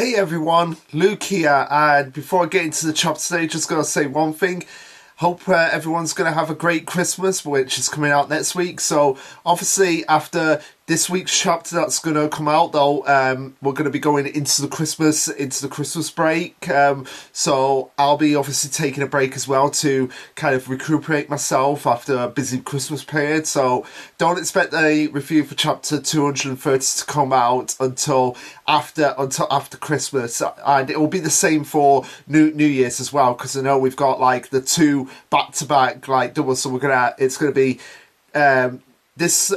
Hey everyone, Luke here, and before I get into the chapter today, just gonna say one thing. Hope everyone's gonna have a great Christmas, which is coming out next week. So obviously after this week's chapter that's gonna come out, though, we're gonna be going into the Christmas break. So I'll be obviously taking a break as well to kind of recuperate myself after a busy Christmas period. So don't expect a review for chapter 230 to come out until after Christmas, and it will be the same for New Year's as well, because I know we've got like the two back-to-back like doubles. So it's gonna be this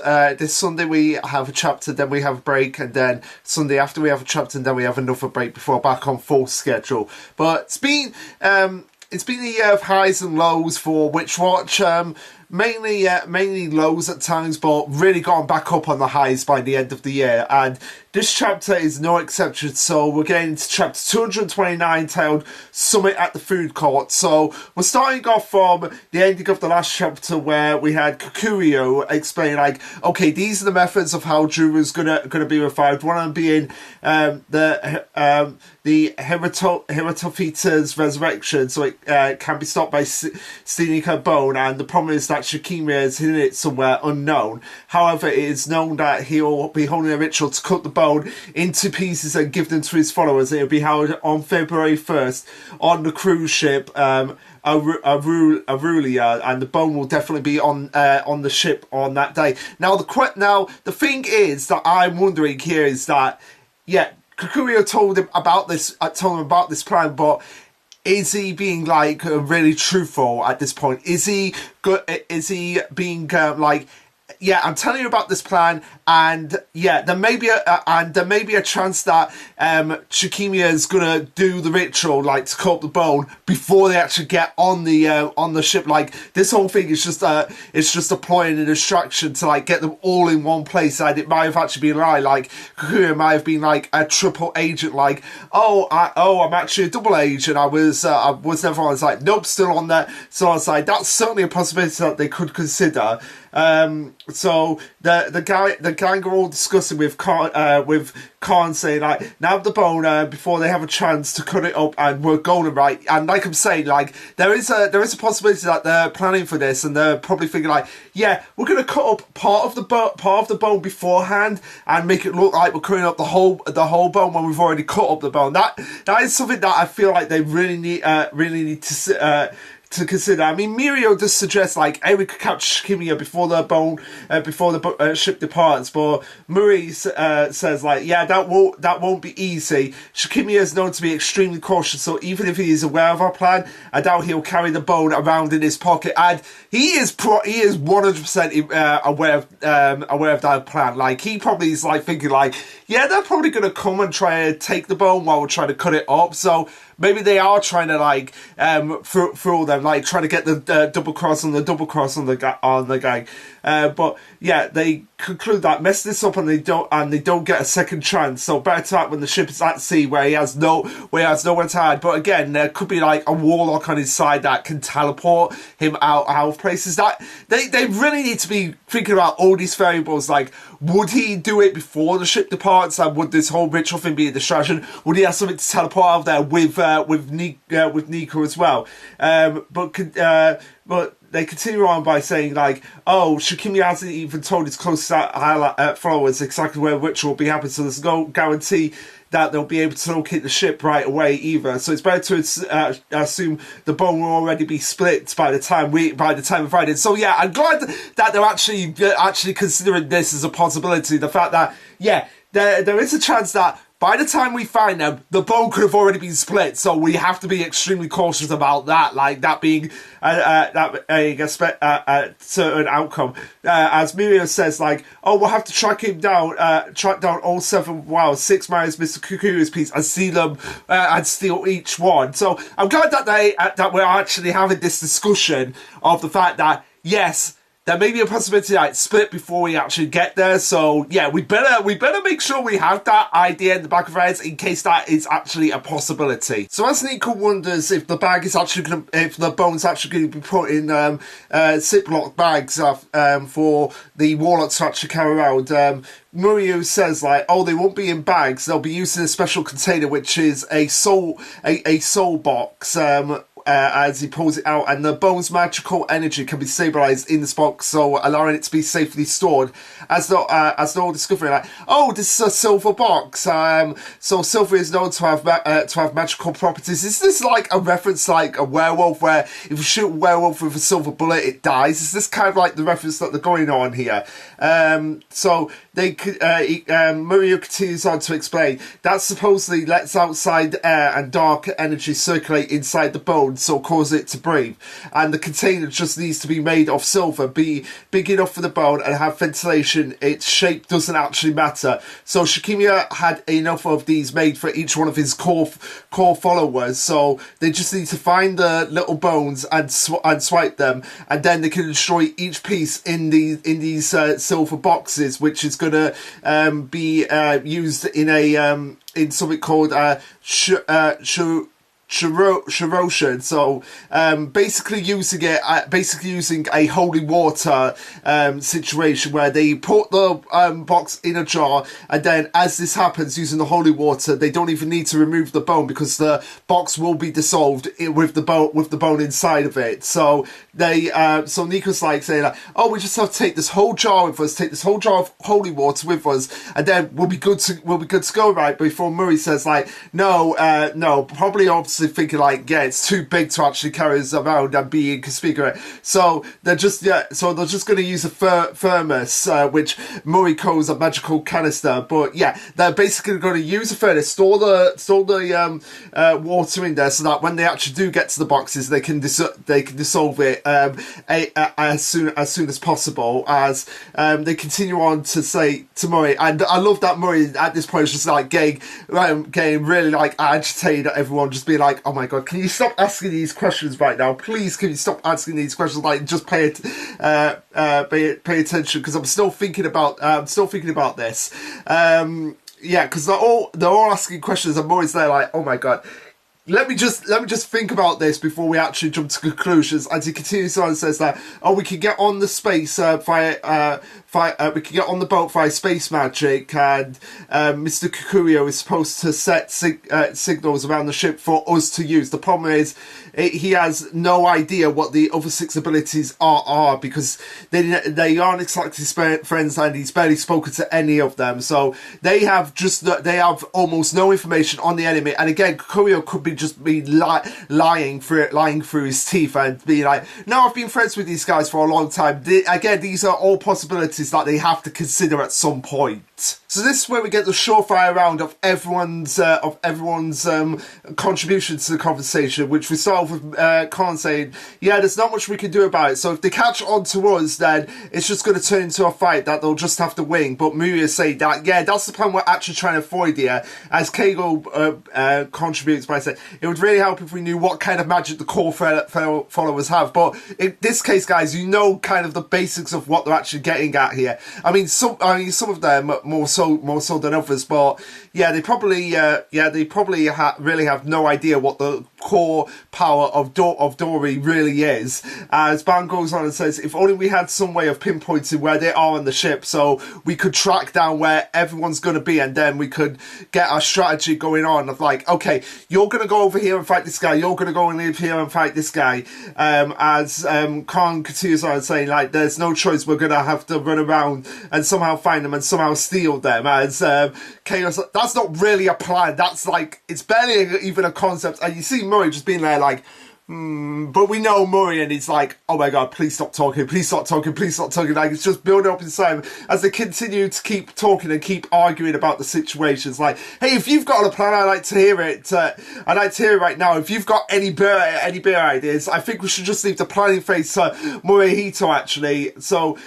Sunday we have a chapter, then we have a break, and then Sunday after we have a chapter, and then we have another break before back on full schedule. But it's been a year of highs and lows for Witch Watch. Mainly lows at times, but really gone back up on the highs by the end of the year. And this chapter is no exception. So we're getting into chapter 229, titled Summit at the Food Court. So we're starting off from the ending of the last chapter, where we had Kikurio explain, like, okay, these are the methods of how Juru's gonna be revived. One of them being the Hematophyta's resurrection, so it can be stopped by stealing her bone. And the problem is that Shikimia is hidden it somewhere unknown. However, it is known that he'll be holding a ritual to cut the bone into pieces and give them to his followers. It'll be held on February 1st on the cruise ship Aurelia, and the bone will definitely be on the ship on that day. Now the thing is that I'm wondering here is that, yeah, Kikurio told him about this plan, but is he being like really truthful at this point? Is he good? Is he being like, yeah, I'm telling you about this plan, and yeah, there may be a chance that Shikimia is gonna do the ritual, like to cut the bone before they actually get on the ship. Like, this whole thing is just a ploy and a distraction to like get them all in one place. And it might have actually been a lie. Like, Kikurio might have been like a triple agent. Like, I'm actually a double agent. I was never on. It's like, nope, still on there. So I was like, that's certainly a possibility that they could consider. So the gang are all discussing with Khan saying, like, now the bone before they have a chance to cut it up, and we're golden, right? And like I'm saying, like, there is a possibility that they're planning for this, and they're probably thinking like, yeah, we're gonna cut up part of the bone beforehand and make it look like we're cutting up the whole bone when we've already cut up the bone. That is something that I feel like they really need to consider. I mean, Mirio does suggest like, hey, we could capture Shikimia before the ship departs, but Murray says like, yeah, that won't be easy. Shikimia is known to be extremely cautious, so even if he is aware of our plan, I doubt he'll carry the bone around in his pocket. And he is 100% aware of that plan. Like, he probably is like thinking like, yeah, they're probably gonna come and try to take the bone while we're trying to cut it up. So maybe they are trying to like fool them, like trying to get the double cross on the gang. But yeah, they conclude that mess this up and they don't get a second chance. So better to act when the ship is at sea, where he has nowhere to hide. But again, there could be like a warlock on his side that can teleport him out of places. That they really need to be thinking about all these variables. Like, would he do it before the ship departs? And would this whole ritual thing be a distraction? Would he have something to teleport out of there with Nico as well? But they continue on by saying like, oh, Shikimia hasn't even told his closest followers exactly where Witcher will be happening, so there's no guarantee that they'll be able to locate the ship right away either. So it's better to assume the bone will already be split by the time of writing. So yeah, I'm glad that they're actually considering this as a possibility. The fact that, yeah, there is a chance that by the time we find them, the bone could have already been split, so we have to be extremely cautious about that, like that being a certain outcome. As Mirio says, like, oh, we'll have to track down all 7, six minus Mr. Kukuru's piece and see them and steal each one. So I'm glad that we're actually having this discussion of the fact that, yes, there may be a possibility that it's split before we actually get there. So yeah, we better make sure we have that idea in the back of our heads in case that is actually a possibility. So as Nico wonders if the bag is actually going to, if the bone's actually going to be put in Ziploc bags for the warlocks to actually carry around, Muriel says like, oh, they won't be in bags. They'll be used in a special container, which is a soul box. As he pulls it out, and the bone's magical energy can be stabilized in this box, so allowing it to be safely stored. As they're all discovering, like, oh, this is a silver box. So silver is known to have magical properties. Is this like a reference, like a werewolf, where if you shoot a werewolf with a silver bullet, it dies? Is this kind of like the reference that they're going on here? So they Muriel continues on to explain that supposedly lets outside air and dark energy circulate inside the bone, so cause it to breathe, and the container just needs to be made of silver, be big enough for the bone, and have ventilation. Its shape doesn't actually matter. So Shikimia had enough of these made for each one of his core followers, so they just need to find the little bones and swipe them, and then they can destroy each piece in these silver boxes, which is going to be used in a in something called Shiroshan. So basically using a holy water situation where they put the box in a jar, and then as this happens using the holy water, they don't even need to remove the bone because the box will be dissolved with the bone inside of it. So they so Nico's like saying like, oh, we just have to take this whole jar with us, take this whole jar of holy water with us, and then we'll be good to go, right? Before Murray says like, no, probably obviously thinking like, yeah, it's too big to actually carry us around and be inconspicuous. So they're just going to use a thermos, which Murray calls a magical canister. But yeah, they're basically going to use a furnace, store the water in there, so that when they actually do get to the boxes, they can dissolve it as soon as possible. As they continue on to say to Murray, and I love that Murray at this point is just like getting really like agitated at everyone, just being like, oh my god, can you stop asking these questions right now? Please, can you stop asking these questions? Like, just pay attention, because I'm still thinking about this. Yeah, because they're all asking questions. I'm always there like, oh my god. Let me just think about this before we actually jump to conclusions. As he continues on and says that, oh, we can get on the space we can get on the boat via space magic, and Mr. Kikurio is supposed to set signals around the ship for us to use. The problem is he has no idea what the other 6 abilities are because they aren't exactly friends, and he's barely spoken to any of them. So they have almost no information on the enemy. And again, Kikurio could be lying through his teeth and being like, no, I've been friends with these guys for a long time. Again, these are all possibilities that they have to consider at some point. So this is where we get the surefire round of everyone's contribution to the conversation, which we start off with Colin saying, yeah, there's not much we can do about it, so if they catch on to us, then it's just going to turn into a fight that they'll just have to win. But Muria saying that, yeah, that's the plan we're actually trying to avoid here. As Kegel contributes by saying, it would really help if we knew what kind of magic the core followers have. But in this case, guys, you know kind of the basics of what they're actually getting at here. I mean, some of them more so than others, but yeah, they probably really have no idea what the core power of Dory really is. As Ban goes on and says, if only we had some way of pinpointing where they are on the ship, so we could track down where everyone's going to be, and then we could get our strategy going on of like, okay, you're going to go over here and fight this guy, you're going to go and live here and fight this guy. As Khan continues on saying, like, there's no choice, we're going to have to run around and somehow find them and somehow steal them. As Chaos, that's not really a plan, that's like, it's barely even a concept. And you see Murray just being there like, but we know Murray, and he's like, oh my god, please stop talking, please stop talking, please stop talking. Like, it's just building up inside as they continue to keep talking and keep arguing about the situations. Like, hey, if you've got a plan, I'd like to hear it. I'd like to hear it right now. If you've got any beer ideas, I think we should just leave the planning phase to Morihito, actually. So,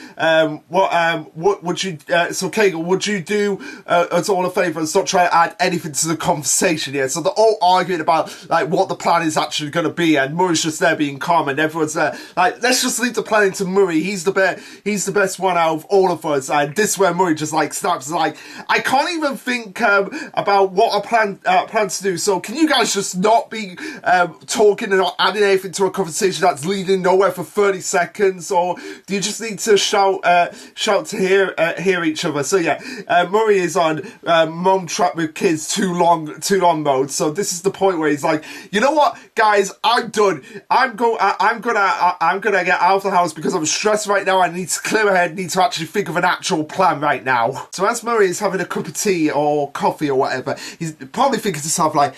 what would you, so Kegel, would you do us all a favour and stop trying to add anything to the conversation here? So they're all arguing about, like, what the plan is actually going to be, and Murray's just there being calm, and everyone's there like, let's just leave the planning to Murray. He's the best one out of all of us. And this is where Murray just like snaps, like, I can't even think about what I plan to do. So can you guys just not be talking and not adding anything to a conversation that's leading nowhere for 30 seconds, or do you just need to shout to hear each other? So yeah, Murray is on mom trapped with kids too long mode. So this is the point where he's like, you know what, guys, I'm done. I'm gonna get out of the house because I'm stressed right now. I need to clear my head. Need to actually think of an actual plan right now. So as Murray is having a cup of tea or coffee or whatever, he's probably thinking to himself like,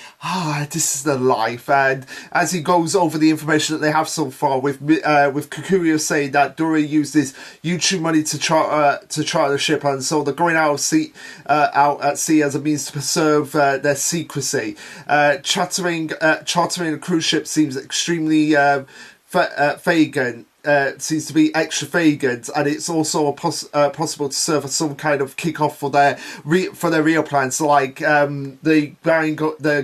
this is the life. And as he goes over the information that they have so far, with Kikuyo saying that Dory used his YouTube money to charter the ship, and so they're going out at sea as a means to preserve their secrecy. Chartering a cruise ship seems extremely Fagin. Seems to be extra Fagans, and it's also possible to serve as some kind of kickoff for their real plans. So like the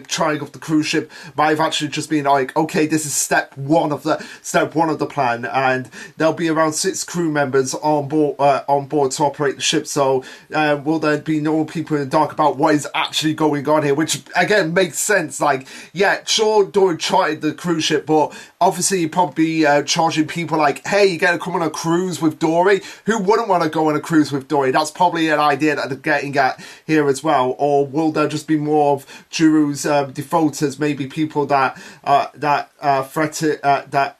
trying of the cruise ship might have actually just been like, okay, this is step one of the plan, and there'll be around 6 crew members on board to operate the ship. So will there be no people in the dark about what is actually going on here, which again makes sense. Like, yeah, sure, Dory charted the cruise ship, but obviously you'd probably be charging people like, hey, you gotta come on a cruise with Dory. Who wouldn't want to go on a cruise with Dory? That's probably an idea that they're getting at here as well. Or will there just be more of Juru's defaulters, maybe people that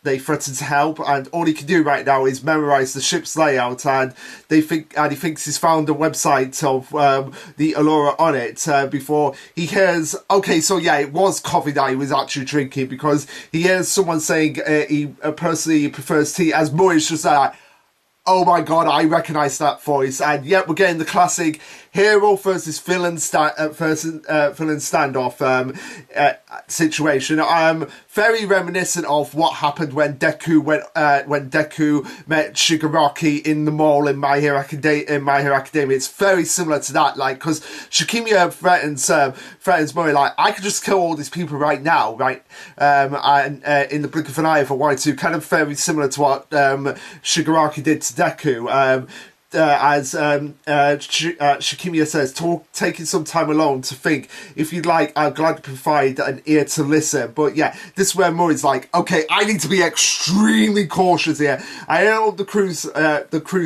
they threaten to help, and all he can do right now is memorize the ship's layout, and he thinks he's found a website of the Allura on it before he hears, okay, so yeah, it was coffee that he was actually drinking, because he hears someone saying he personally prefers tea, as Murray's just like, oh my god, I recognise that voice. And yet we're getting the classic hero versus villain standoff situation. Very reminiscent of what happened when Deku met Shigaraki in the mall in My Hero Academia. It's very similar to that, like, because Shikimiya threatens Murray like, I could just kill all these people right now, right? And in the blink of an eye if I wanted to, kind of very similar to what Shigaraki did to Deku. As Shikimiya says, taking some time alone to think. If you'd like, I'm glad to provide an ear to listen. But yeah, this is where Murray's like, okay, I need to be extremely cautious here. I know the cruise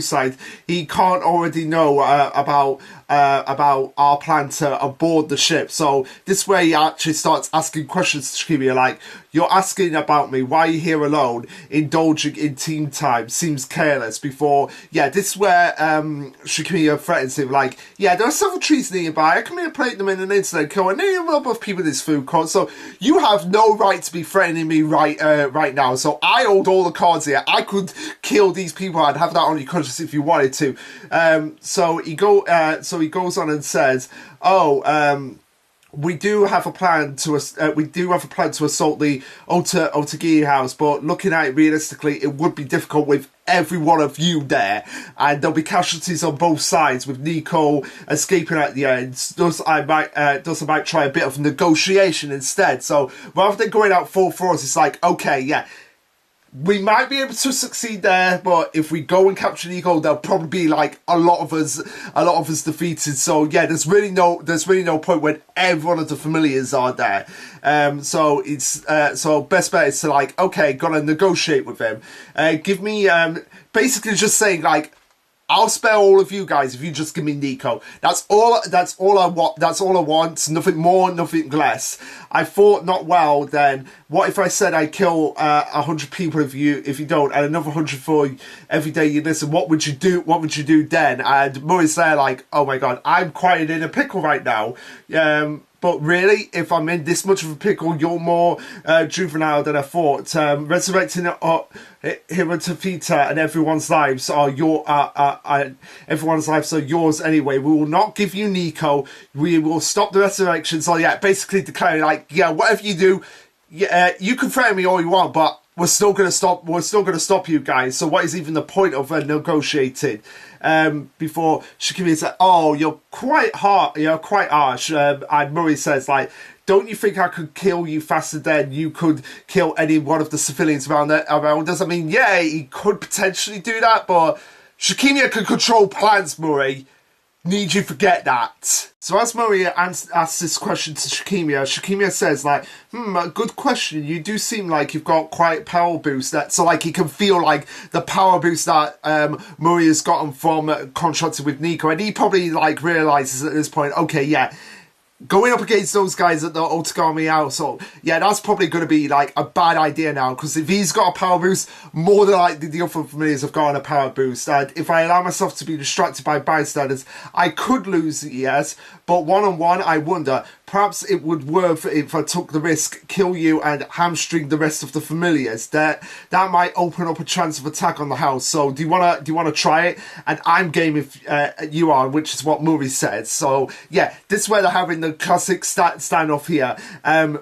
side, he can't already know about our plan to aboard the ship. So this way he actually starts asking questions to Shikimiya like, you're asking about me, why are you here alone, indulging in team time, seems careless. Before, yeah, this is where Shikimiya threatens him like, yeah, there are several trees nearby, I come here and plate them in an instant kill, and there are a lot of people in this food court, so you have no right to be threatening me right now. So I hold all the cards here. I could kill these people and have that on your conscience if you wanted to. So he goes on and says, we do have a plan to assault the Otagiri house, but looking at it realistically, it would be difficult with every one of you there, and there'll be casualties on both sides, with Nico escaping at the end. Thus I might try a bit of negotiation instead. So rather than going out full force, it's like, okay, yeah, we might be able to succeed there, but if we go and capture Nico, there'll probably be like a lot of us defeated. So yeah, there's really no point when every one of the familiars are there. So best bet is to like, okay, gotta negotiate with him. Give me basically just saying like, I'll spare all of you guys if you just give me Nico. That's all I want. Nothing more, nothing less. I thought, not well, then what if I said I kill 100 people if you don't, and another 100 for every day you listen? What would you do? What would you do then? And Murray's there like, oh my god, I'm quite in a pickle right now. But really, if I'm in this much of a pickle, you're more juvenile than I thought. Resurrecting Hirotafita and everyone's lives are yours anyway. We will not give you Nico. We will stop the resurrection. So yeah, basically declaring like, yeah, whatever you do, you can threaten me all you want, but we're still gonna stop you guys. So what is even the point of negotiating? Before Shikimiya said, oh, you're quite harsh. And Murray says like, don't you think I could kill you faster than you could kill any one of the civilians around us? I mean, yeah, he could potentially do that, but Shakimia can control plants, Murray. Need you forget that. So as Murray asks this question to Shakimia, Shakimia says like, a good question. You do seem like you've got quite a power boost. So like he can feel like the power boost that Murray has gotten from contracting with Nico. And he probably like realises at this point, okay, yeah, going up against those guys at the Otagami household, yeah, that's probably going to be like a bad idea now, because if he's got a power boost, more than likely the other familiars have gotten a power boost, and if I allow myself to be distracted by bystanders, I could lose, yes, but one-on-one, I wonder, perhaps it would worth if I took the risk, kill you and hamstring the rest of the familiars. That might open up a chance of attack on the house. So do you wanna try it? And I'm game if you are, which is what Murray said. So yeah, this is where they're having the classic standoff here.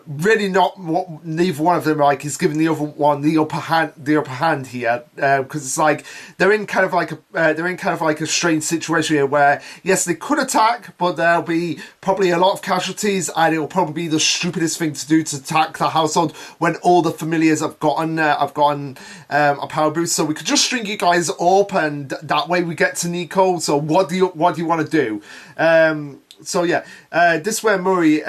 Really not what neither one of them like is giving the other one the upper hand here, because it's like they're in kind of like a strange situation here where yes, they could attack, but there'll be probably a lot of casualties, and it'll probably be the stupidest thing to do to attack the household when all the familiars have gotten a power boost. So we could just string you guys up, and that way we get to Nico. So what do you want to do? So yeah, this is where Murray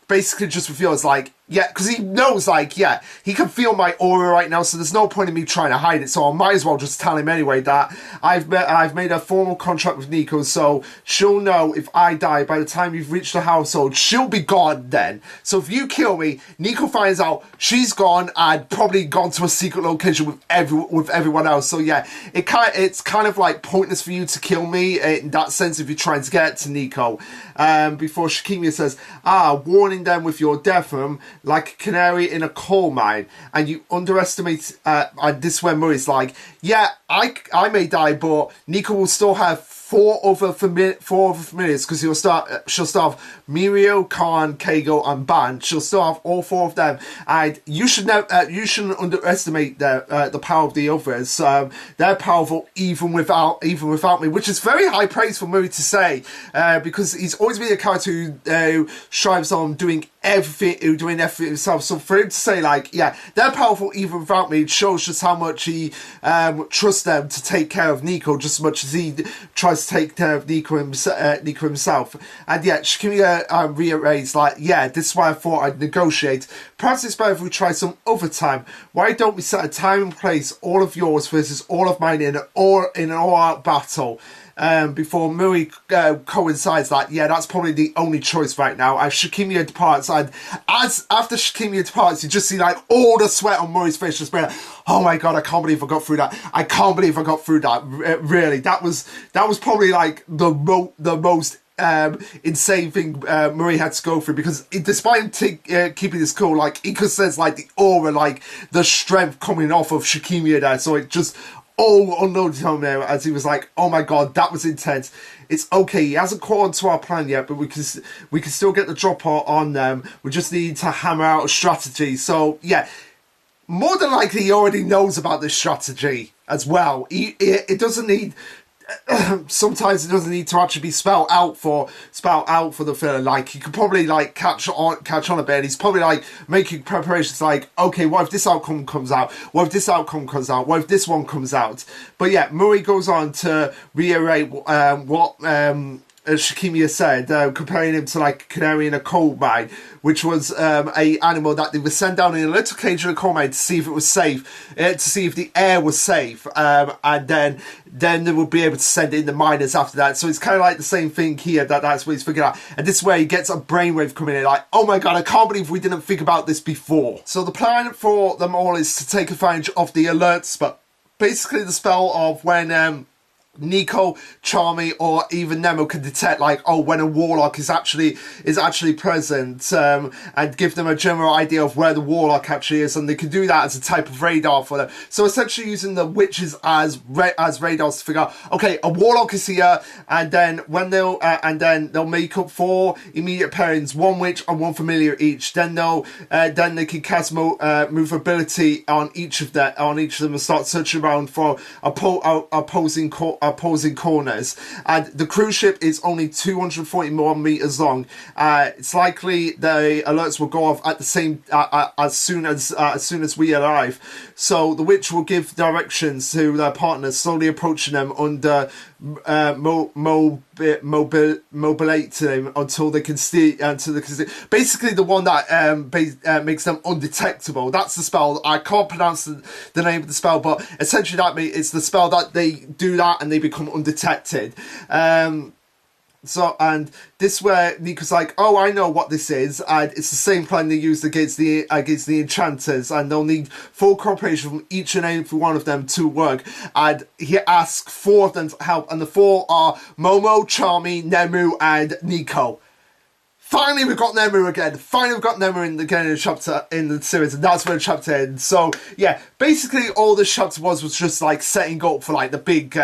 basically just feels like, yeah, because he knows, like, yeah, he can feel my aura right now, so there's no point in me trying to hide it, so I might as well just tell him anyway that I've made a formal contract with Nico, so she'll know if I die by the time you've reached the household, she'll be gone then. So if you kill me, Nico finds out she's gone and probably gone to a secret location with everyone else. So yeah, it's kind of like pointless for you to kill me in that sense if you're trying to get to Nico. Before Shakimia says, warning them with your death room like a canary in a coal mine, and you underestimate, and this is where Murray's like, yeah, I may die, but Nico will still have four other familiars, because she'll start have Mirio, Khan, Keigo, and Ban. She'll still have all four of them, and you shouldn't underestimate the power of the others. They're powerful even without me, which is very high praise for Murray to say, because he's always been a character who strives on doing everything himself. So for him to say like, yeah, they're powerful even without me, it shows just how much he trusts them to take care of Nico, just as much as he tries to take care of Nico himself. And yeah, Shakimia reiterates like, yeah, this is why I thought I'd negotiate. Perhaps it's better if we try some other time. Why don't we set a time and place, all of yours versus all of mine in an all-out battle? Before Murray coincides that, yeah, that's probably the only choice right now. As Shakimia departs, and after Shakimia departs, you just see like all the sweat on Murray's face, just being like, oh my god, I can't believe I got through that. I can't believe I got through that. Really, that was probably like the most insane thing Murray had to go through, because despite him keeping this cool, like Ika says, like the aura, like the strength coming off of Shakimia there, so it just all unloaded on there as he was like, oh my god, that was intense. It's okay, he hasn't caught on to our plan yet, but we can still get the drop on them. We just need to hammer out a strategy. So yeah, more than likely he already knows about this strategy as well. It doesn't need sometimes it doesn't need to actually be spelled out for the filler. Like, he could probably like catch on a bit. He's probably like making preparations like, okay, what if this outcome comes out? What if this outcome comes out? What if this one comes out? But yeah, Murray goes on to reiterate what Shakimia said, comparing him to like a canary in a coal mine, which was a animal that they would send down in a little cage in a coal mine to see if it was safe, to see if the air was safe, and then they would be able to send in the miners after that. So it's kind of like the same thing here, that's what he's figured out. And this is where he gets a brainwave coming in, like, oh my god, I can't believe we didn't think about this before. So the plan for them all is to take advantage of the alert spell. Basically the spell of when Nico, Charmy, or even Nemo can detect, like, oh, when a warlock is actually present, and give them a general idea of where the warlock actually is, and they can do that as a type of radar for them. So essentially using the witches as radars to figure out, okay, a warlock is here, and then when they'll make up 4 immediate pairings, 1 witch and 1 familiar each. Then they can cast movability on each of them and start searching around for opposing opposing corners, and the cruise ship is only 241 meters long. It's likely the alerts will go off at the same as soon as we arrive. So the witch will give directions to their partners, slowly approaching them under mobilate them until they can see. Basically, the one that makes them undetectable. That's the spell. I can't pronounce the name of the spell, but essentially that means it's the spell that they do that and they become undetected. And this where Nico's like, oh, I know what this is, and it's the same plan they used against the enchanters, and they'll need full cooperation from each and every one of them to work. And he asks 4 of them to help, and the 4 are Momo, Charmy, Nemu, and Nico. Finally, we've got Nemu again. Finally, we've got Nemu in the chapter in the series, and that's where the chapter ends. So, yeah, basically, all this chapter was just like setting up for like the big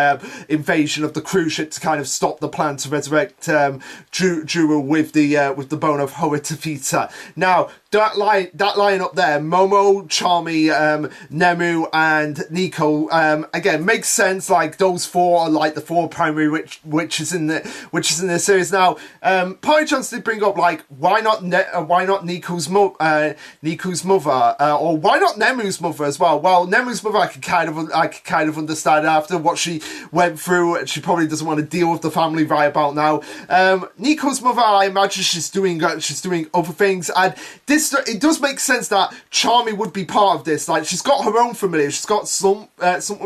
invasion of the cruise ship to kind of stop the plan to resurrect Juru with the bone of Hoitafita. Now, that line up there, Momo, Charmy, Nemu, and Nico, again, makes sense. Like those 4 are like the 4 primary witches in the series. Now, Party Chance did bring up like why not Nico's mother, or why not Nemu's mother as well? Well, Nemu's mother I could kind of understand after what she went through. She probably doesn't want to deal with the family right about now. Nico's mother, I imagine she's doing other things, and it does make sense that Charmy would be part of this. Like, she's got her own familiar, she's got something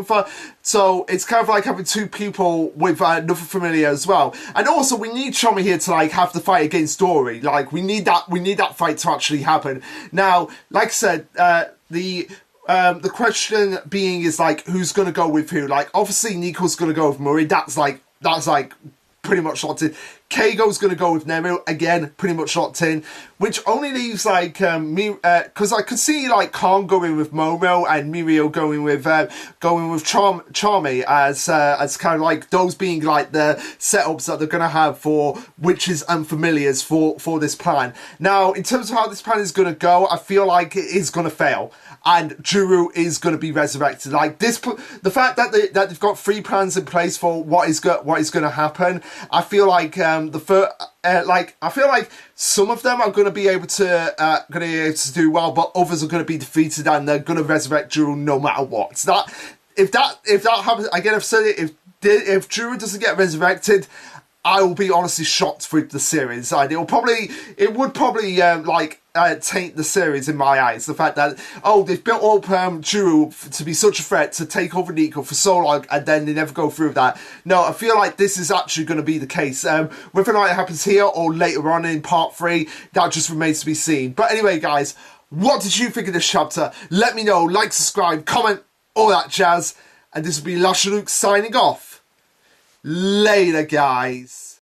for her. So it's kind of like having 2 people with another familiar as well. And also, we need Charmy here to like have the fight against Dory. Like, we need that fight to actually happen. Now, like I said, the question being is like, who's gonna go with who? Like, obviously Nico's gonna go with Murray. That's like pretty much locked in. Keigo's going to go with Nemu, again, pretty much locked in, which only leaves, like, because I could see, like, Khan going with Momo and Mirio going with Charmy as kind of, like, those being, like, the setups that they're going to have for witches and familiars for this plan. Now, in terms of how this plan is going to go, I feel like it is going to fail, and Juru is going to be resurrected. Like, the fact that they've got 3 plans in place for what is going to happen, I feel like I feel like some of them are going to be able to do well, but others are going to be defeated, and they're going to resurrect Juru no matter what. So if that happens again, I've said it. If Juru doesn't get resurrected, I will be honestly shocked with the series. It would probably taint the series in my eyes. The fact that, they've built up Juru to be such a threat to take over Nico for so long, and then they never go through that. No, I feel like this is actually going to be the case. Whether or not it happens here or later on in part 3, that just remains to be seen. But anyway, guys, what did you think of this chapter? Let me know. Like, subscribe, comment, all that jazz. And this will be Lasherluke signing off. Later, guys.